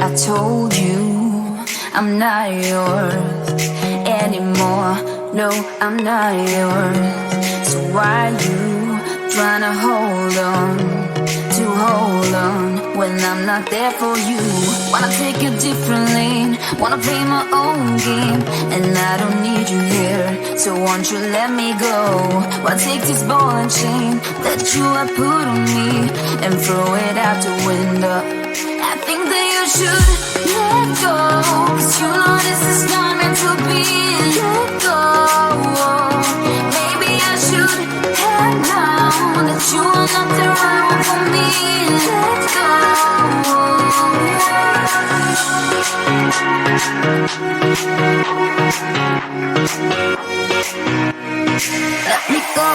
I told you I'm not yours anymore. No, I'm not yours. So why you trying to hold on? when I'm not there for you. Wanna take a different lane, wanna play my own game, and I don't need you here, so won't you let me go? Wanna take this ball and chain that you have put on me and throw it out the window. I think that you should let go, 'cause you know this is not meant to be. Let go. Maybe I should have known that you are not the right one for me. Let go. Let me go.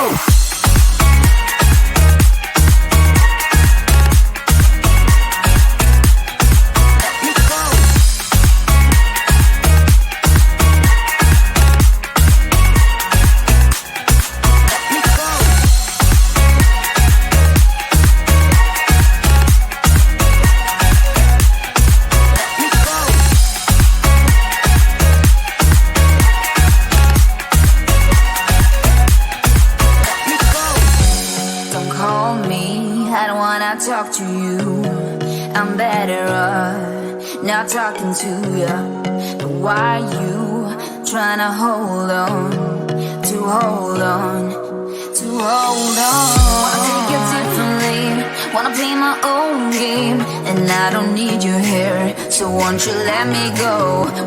Talk to you, I'm better off not talking to you. But why you trying to hold on, to hold on, to hold on? Wanna take a different lane, wanna play my own game, and I don't need you here, so won't you let me go?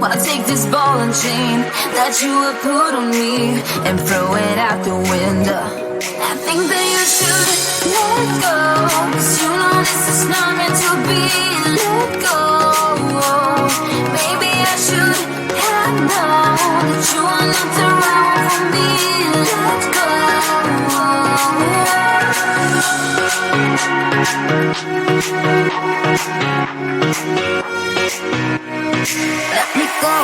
Wanna take this ball and chain that you have put on me and throw it out the window. I think that you should let go, 'cause you know this is not meant to be. Let go. Maybe I should have known that you are not the right one for me. Let go. Let me go.